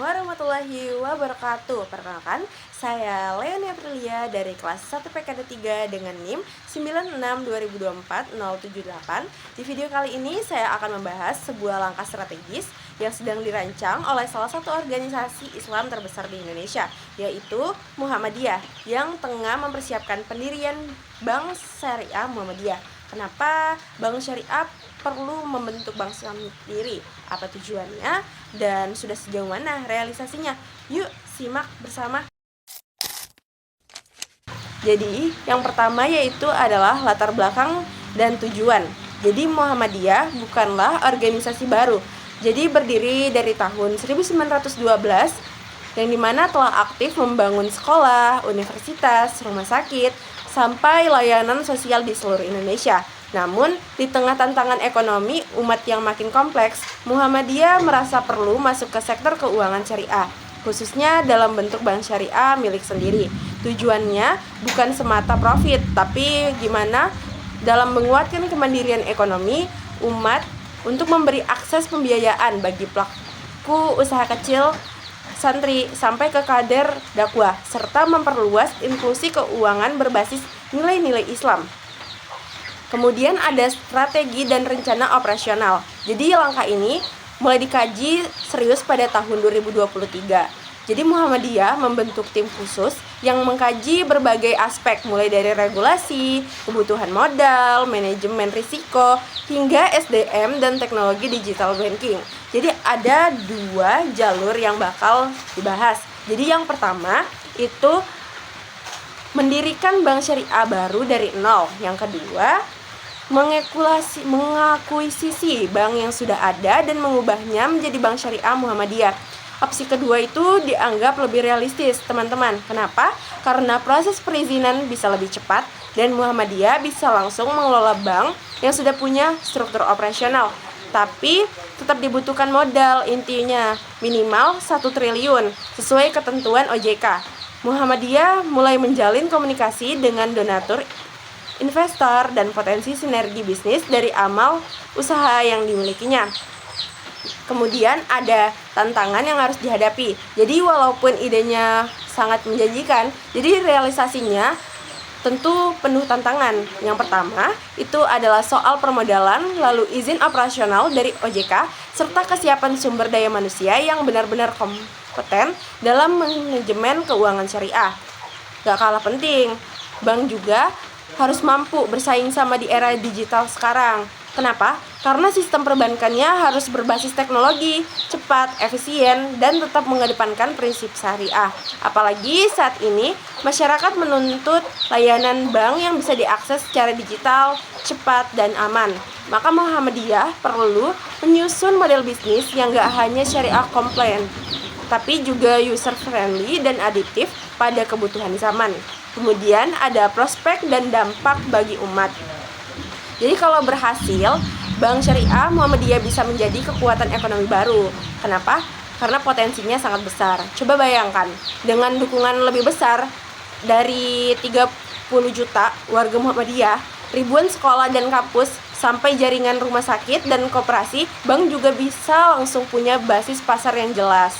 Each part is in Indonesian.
warahmatullahi wabarakatuh. Perkenalkan, saya Leonie Aprilia dari kelas 1 PKD 3 dengan NIM 962024-078. Di video kali ini saya akan membahas sebuah langkah strategis yang sedang dirancang oleh salah satu organisasi Islam terbesar di Indonesia, yaitu Muhammadiyah, yang tengah mempersiapkan pendirian Bank Syariah Muhammadiyah. Kenapa Bank Syariah perlu membentuk bank sendiri? Apa tujuannya? Dan sudah sejauh mana realisasinya? Yuk simak bersama. Jadi yang pertama yaitu adalah latar belakang dan tujuan. Jadi Muhammadiyah bukanlah organisasi baru. Jadi berdiri dari tahun 1912 yang dimana telah aktif membangun sekolah, universitas, rumah sakit, sampai layanan sosial di seluruh Indonesia. Namun, di tengah tantangan ekonomi umat yang makin kompleks, Muhammadiyah merasa perlu masuk ke sektor keuangan syariah, khususnya dalam bentuk bank syariah milik sendiri. Tujuannya bukan semata profit, tapi gimana dalam menguatkan kemandirian ekonomi umat untuk memberi akses pembiayaan bagi pelaku usaha kecil, santri, sampai ke kader dakwah, serta memperluas inklusi keuangan berbasis nilai-nilai Islam. Kemudian ada strategi dan rencana operasional. Jadi langkah ini mulai dikaji serius pada tahun 2023. Jadi Muhammadiyah membentuk tim khusus yang mengkaji berbagai aspek, mulai dari regulasi, kebutuhan modal, manajemen risiko, hingga SDM dan teknologi digital banking. Jadi ada 2 jalur yang bakal dibahas. Jadi yang pertama itu mendirikan bank syariah baru dari nol. Yang kedua, mengakuisisi bank yang sudah ada dan mengubahnya menjadi bank syariah Muhammadiyah. Opsi kedua itu dianggap lebih realistis, teman-teman. Kenapa? Karena proses perizinan bisa lebih cepat dan Muhammadiyah bisa langsung mengelola bank yang sudah punya struktur operasional. Tapi tetap dibutuhkan modal, intinya minimal 1 triliun sesuai ketentuan OJK. Muhammadiyah mulai menjalin komunikasi dengan donatur, investor, dan potensi sinergi bisnis dari amal usaha yang dimilikinya. Kemudian ada tantangan yang harus dihadapi. Jadi walaupun idenya sangat menjanjikan, jadi realisasinya tentu penuh tantangan. Yang pertama itu adalah soal permodalan, lalu izin operasional dari OJK, serta kesiapan sumber daya manusia yang benar-benar kompeten dalam manajemen keuangan syariah. Gak kalah penting, bank juga harus mampu bersaing sama di era digital sekarang. Kenapa? Karena sistem perbankannya harus berbasis teknologi, cepat, efisien, dan tetap mengedepankan prinsip syariah. Apalagi saat ini, masyarakat menuntut layanan bank yang bisa diakses secara digital, cepat, dan aman. Maka Muhammadiyah perlu menyusun model bisnis yang gak hanya syariah komplain, tapi juga user-friendly dan adiktif pada kebutuhan zaman. Kemudian ada prospek dan dampak bagi umat. Jadi kalau berhasil, Bank Syariah Muhammadiyah bisa menjadi kekuatan ekonomi baru. Kenapa? Karena potensinya sangat besar. Coba bayangkan, dengan dukungan lebih besar dari 30 juta warga Muhammadiyah, ribuan sekolah dan kampus, sampai jaringan rumah sakit dan koperasi, bank juga bisa langsung punya basis pasar yang jelas.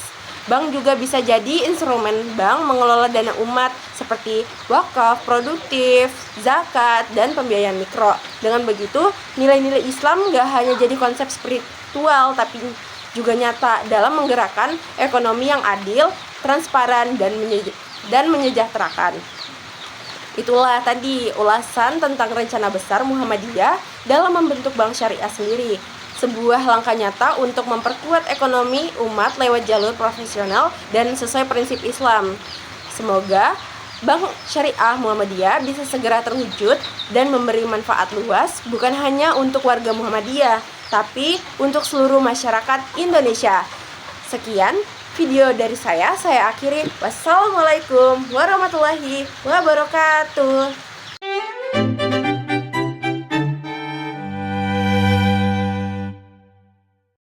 Bank juga bisa jadi instrumen bank mengelola dana umat seperti wakaf, produktif, zakat, dan pembiayaan mikro. Dengan begitu, nilai-nilai Islam gak hanya jadi konsep spiritual, tapi juga nyata dalam menggerakkan ekonomi yang adil, transparan, dan menyejahterakan. Itulah tadi ulasan tentang rencana besar Muhammadiyah dalam membentuk bank syariah sendiri. Sebuah langkah nyata untuk memperkuat ekonomi umat lewat jalur profesional dan sesuai prinsip Islam. Semoga Bank Syariah Muhammadiyah bisa segera terwujud dan memberi manfaat luas bukan hanya untuk warga Muhammadiyah, tapi untuk seluruh masyarakat Indonesia. Sekian video dari saya akhiri. Wassalamualaikum warahmatullahi wabarakatuh.